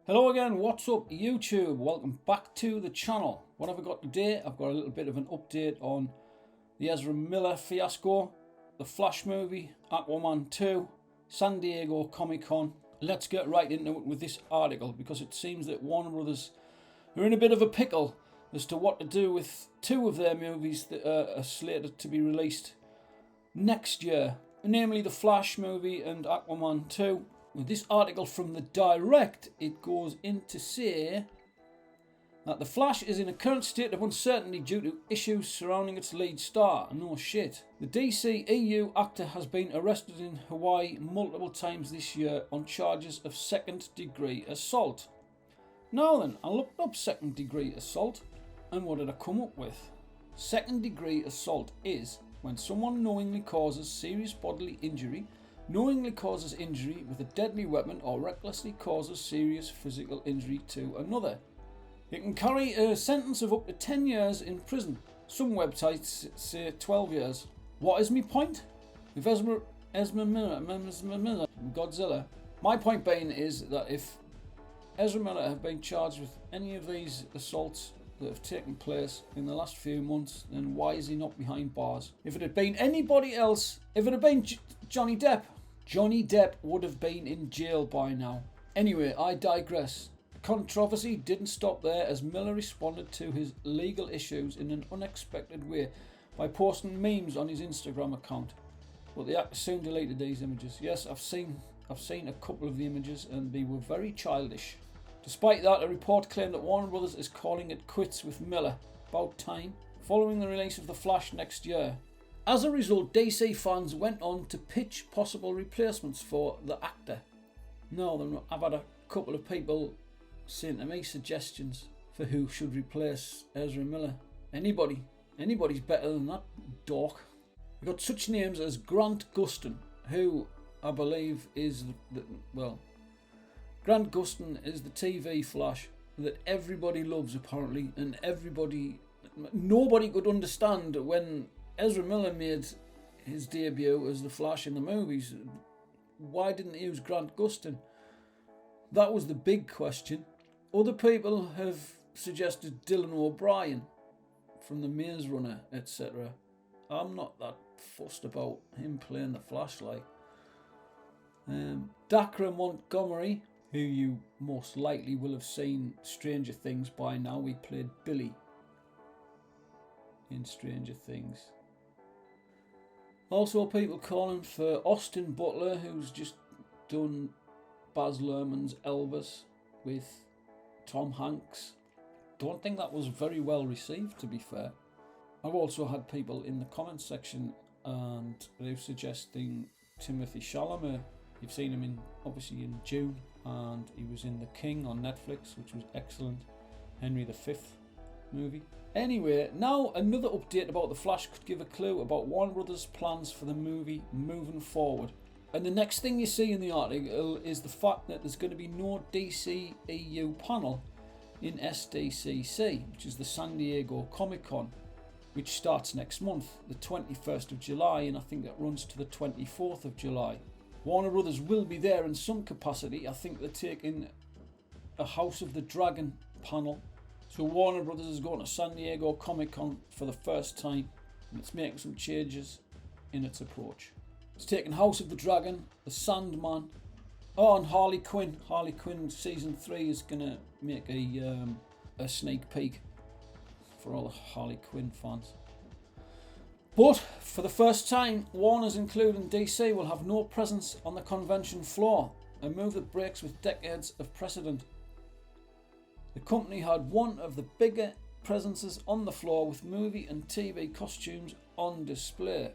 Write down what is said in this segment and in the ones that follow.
Hello again, what's up YouTube? Welcome back to the channel. What have I got today? I've got a little bit of an update on the Ezra Miller fiasco, the Flash movie, Aquaman 2, San Diego Comic-Con. Let's get right into it with this article because it seems that Warner Brothers are in a bit of a pickle as to what to do with two of their movies that are slated to be released next year, namely the Flash movie and Aquaman 2. With this article from The Direct, it goes in to say that The Flash is in a current state of uncertainty due to issues surrounding its lead star. No shit. The DCEU actor has been arrested in Hawaii multiple times this year on charges of second-degree assault. Now then, I looked up second-degree assault, and what did I come up with? Second-degree assault is when someone knowingly causes serious bodily injury, knowingly causes injury with a deadly weapon, or recklessly causes serious physical injury to another. It can carry a sentence of up to 10 years in prison. Some websites say 12 years. What is my point? With Ezra Miller, Godzilla. My point being is that if Ezra Miller have been charged with any of these assaults that have taken place in the last few months, then why is he not behind bars? If it had been anybody else, if it had been Johnny Depp would have been in jail by now. Anyway, I digress. The controversy didn't stop there, as Miller responded to his legal issues in an unexpected way by posting memes on his Instagram account. But the actor soon deleted these images. Yes, I've seen a couple of the images and they were very childish. Despite that, a report claimed that Warner Brothers is calling it quits with Miller. About time. Following the release of The Flash next year. As a result, DC fans went on to pitch possible replacements for the actor. No, I've had a couple of people saying to me suggestions for who should replace Ezra Miller. Anybody's better than that dork. We've got such names as Grant Gustin, who I believe is Grant Gustin is the TV Flash that everybody loves apparently, and nobody could understand when Ezra Miller made his debut as the Flash in the movies. Why didn't he use Grant Gustin? That was the big question. Other people have suggested Dylan O'Brien from the Maze Runner, etc. I'm not that fussed about him playing the Flash like. Dacre Montgomery, who you most likely will have seen Stranger Things by now. He played Billy in Stranger Things. Also, people calling for Austin Butler, who's just done Baz Luhrmann's Elvis with Tom Hanks. Don't think that was very well received, to be fair. I've also had people in the comments section and they're suggesting Timothy Chalamet. You've seen him obviously in June, and he was in The King on Netflix, which was excellent. Henry V movie. Anyway, now another update about The Flash could give a clue about Warner Brothers' plans for the movie moving forward. And the next thing you see in the article is the fact that there's going to be no DCEU panel in SDCC, which is the San Diego Comic-Con, which starts next month, the 21st of July, and I think that runs to the 24th of July. Warner Brothers will be there in some capacity. I think they're taking a House of the Dragon panel. So Warner Brothers is going to San Diego Comic-Con for the first time, and it's making some changes in its approach. It's taking House of the Dragon, The Sandman, and Harley Quinn. Harley Quinn season 3 is going to make a sneak peek for all the Harley Quinn fans. But for the first time, Warner's, including DC, will have no presence on the convention floor, a move that breaks with decades of precedent. The company had one of the bigger presences on the floor with movie and TV costumes on display.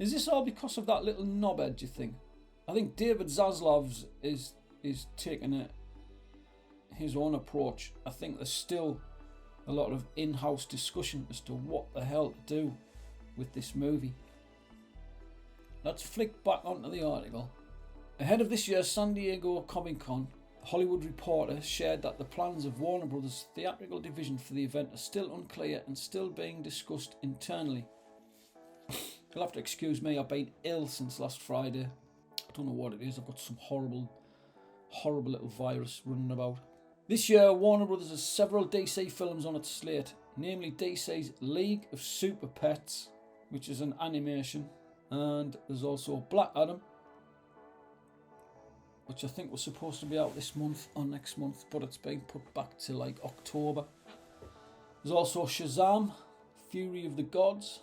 Is this all because of that little knobhead, do you think? I think David Zaslav's is taking his own approach. I think there's still a lot of in-house discussion as to what the hell to do with this movie. Let's flick back onto the article. Ahead of this year's San Diego Comic-Con, Hollywood Reporter shared that the plans of Warner Brothers' theatrical division for the event are still unclear and still being discussed internally. You'll have to excuse me, I've been ill since last Friday. I don't know what it is, I've got some horrible little virus running about. This year, Warner Brothers has several DC films on its slate, namely DC's League of Super Pets, which is an animation, and there's also Black Adam, which I think was supposed to be out this month or next month, but it's been put back to like October. There's also Shazam, Fury of the Gods,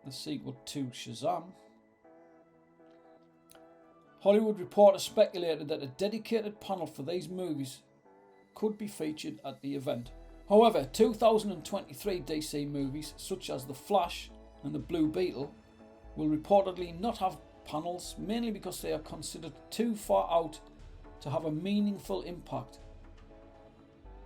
the sequel to Shazam. Hollywood Reporter speculated that a dedicated panel for these movies could be featured at the event. However, 2023 DC movies such as The Flash and The Blue Beetle will reportedly not have panels, mainly because they are considered too far out to have a meaningful impact.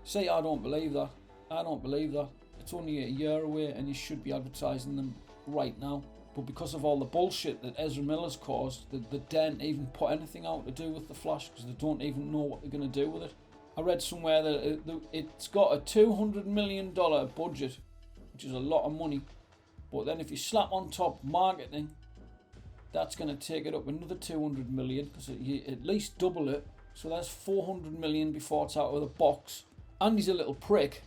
See, I don't believe that. I don't believe that. It's only a year away and you should be advertising them right now. But because of all the bullshit that Ezra Millers caused, they daren't even put anything out to do with The Flash because they don't even know what they're going to do with it. I read somewhere that it's got a $200 million budget, which is a lot of money. But then if you slap on top marketing, that's going to take it up another 200 million because you at least double it. So that's 400 million before it's out of the box. And he's a little prick.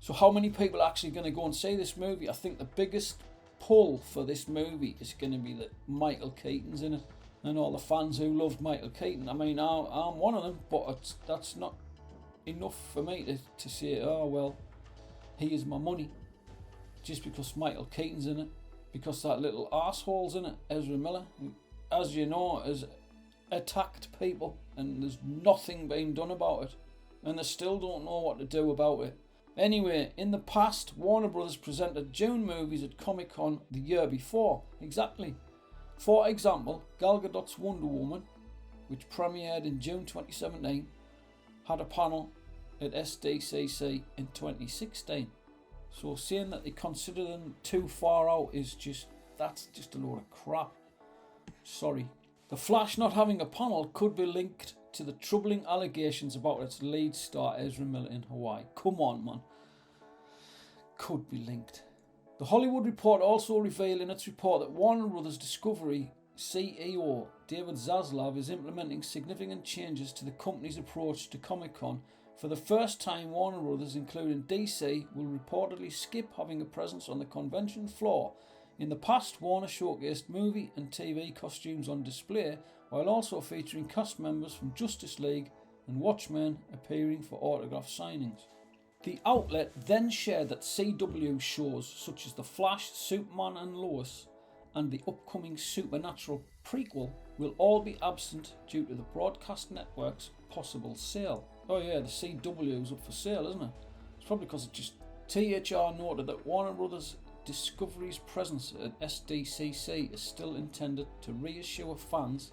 So how many people are actually going to go and see this movie? I think the biggest pull for this movie is going to be that Michael Keaton's in it. And all the fans who loved Michael Keaton. I mean, I'm one of them, but that's not enough for me to say, oh, well, here's my money. Just because Michael Keaton's in it. Because that little arsehole's in it, Ezra Miller, who, as you know, has attacked people and there's nothing being done about it. And they still don't know what to do about it. Anyway, in the past, Warner Brothers presented June movies at Comic-Con the year before. Exactly. For example, Gal Gadot's Wonder Woman, which premiered in June 2017, had a panel at SDCC in 2016. So saying that they consider them too far out that's just a load of crap. Sorry. The Flash not having a panel could be linked to the troubling allegations about its lead star Ezra Miller in Hawaii. Come on, man. Could be linked. The Hollywood Reporter also revealed in its report that Warner Brothers Discovery CEO David Zaslav is implementing significant changes to the company's approach to Comic-Con. For the first time, Warner Brothers, including DC, will reportedly skip having a presence on the convention floor. In the past, Warner showcased movie and TV costumes on display, while also featuring cast members from Justice League and Watchmen appearing for autograph signings. The outlet then shared that CW shows such as The Flash, Superman and Lois, and the upcoming Supernatural prequel will all be absent due to the broadcast network's possible sale. Oh yeah, the CW's up for sale, isn't it? It's probably because it just... THR noted that Warner Brothers Discovery's presence at SDCC is still intended to reassure fans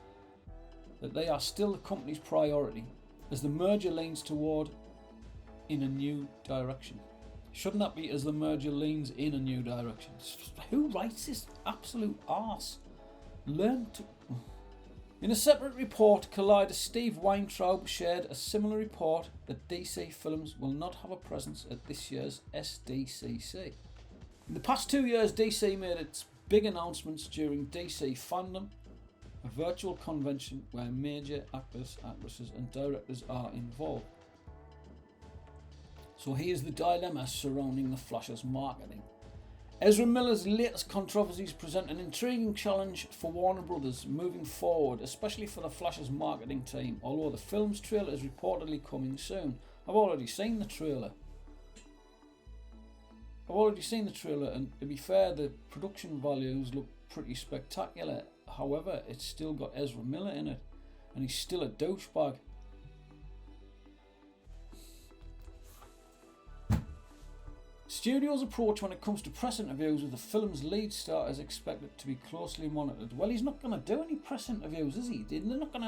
that they are still the company's priority as the merger leans toward in a new direction. Shouldn't that be as the merger leans in a new direction? Who writes this absolute arse? Learn to... In a separate report, Collider Steve Weintraub shared a similar report that DC films will not have a presence at this year's SDCC. In the past 2 years, DC made its big announcements during DC Fandom, a virtual convention where major actors, actresses and directors are involved. So here's the dilemma surrounding the Flash's marketing. Ezra Miller's latest controversies present an intriguing challenge for Warner Brothers moving forward, especially for the Flash's marketing team, although the film's trailer is reportedly coming soon. I've already seen the trailer. And to be fair, the production values look pretty spectacular. However, it's still got Ezra Miller in it, and he's still a douchebag. Studios' approach when it comes to press interviews with the film's lead star is expected to be closely monitored. Well, he's not going to do any press interviews, is he? They're not going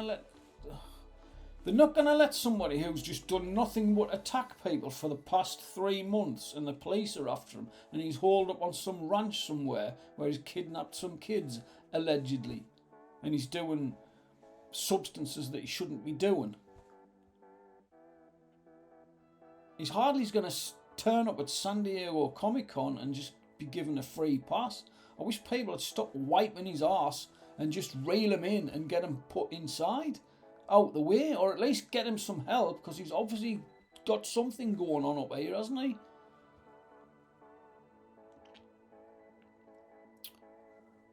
to let somebody who's just done nothing but attack people for the past 3 months and the police are after him and he's holed up on some ranch somewhere where he's kidnapped some kids, allegedly, and he's doing substances that he shouldn't be doing. He's hardly going to turn up at San Diego Comic-Con and just be given a free pass. I wish people would stop wiping his arse and just reel him in and get him put inside. out the way, or at least get him some help, because he's obviously got something going on up here, hasn't he?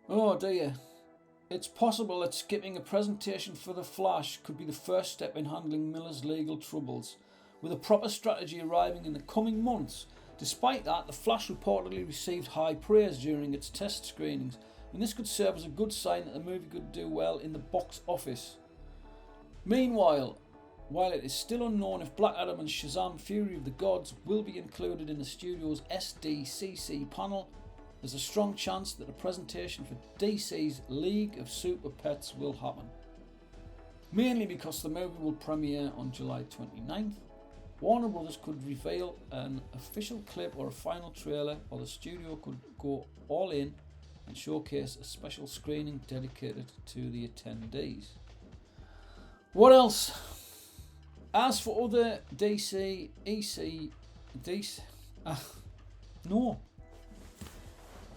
Oh dear. It's possible that skipping a presentation for The Flash could be the first step in handling Miller's legal troubles, with a proper strategy arriving in the coming months. Despite that, The Flash reportedly received high praise during its test screenings, and this could serve as a good sign that the movie could do well in the box office. Meanwhile, while it is still unknown if Black Adam and Shazam Fury of the Gods will be included in the studio's SDCC panel, there's a strong chance that a presentation for DC's League of Super Pets will happen. Mainly because the movie will premiere on July 29th, Warner Brothers could reveal an official clip or a final trailer, or the studio could go all in and showcase a special screening dedicated to the attendees. What else? As for other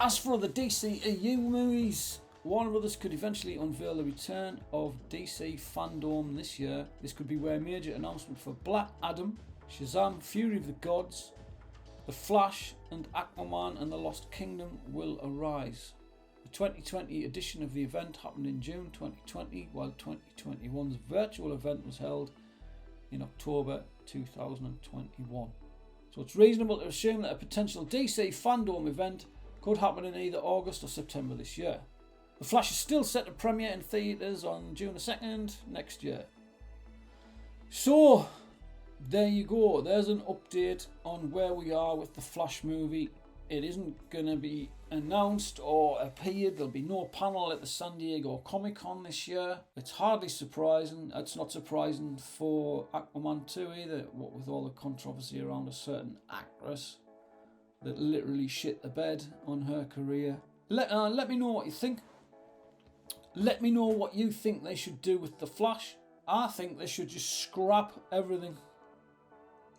As for the DCEU movies, Warner Brothers could eventually unveil the return of DC fandom this year. This could be where a major announcement for Black Adam, Shazam Fury of the Gods, The Flash and Aquaman and the Lost Kingdom will arise. The 2020 edition of the event happened in June 2020, while 2021's virtual event was held in October 2021. So it's reasonable to assume that a potential DC fandom event could happen in either August or September this year. The Flash is still set to premiere in theatres on June the 2nd next year. So, there you go. There's an update on where we are with the Flash movie. It isn't going to be announced or appeared. There'll be no panel at the San Diego Comic-Con this year. It's hardly surprising. It's not surprising for Aquaman 2 either, what with all the controversy around a certain actress that literally shit the bed on her career. Let me know what you think. Let me know what you think they should do with The Flash. I think they should just scrap everything.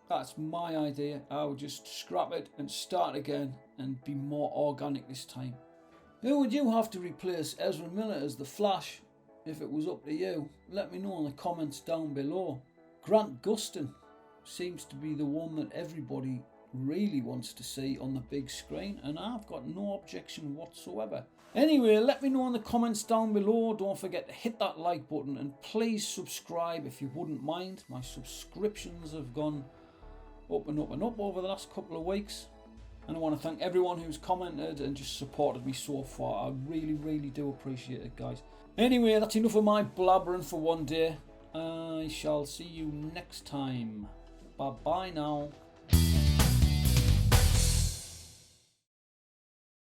That's my idea. I would just scrap it and start again and be more organic this time. Who would you have to replace Ezra Miller as The Flash if it was up to you? Let me know in the comments down below. Grant Gustin seems to be the one that everybody really wants to see on the big screen, and I've got no objection whatsoever. Anyway, let me know in the comments down below. Don't forget to hit that like button and please subscribe if you wouldn't mind. My subscriptions have gone up and up and up over the last couple of weeks, and I want to thank everyone who's commented and just supported me so far. I really do appreciate it, guys. Anyway, that's enough of my blabbering for one day. I shall see you next time. Bye bye now.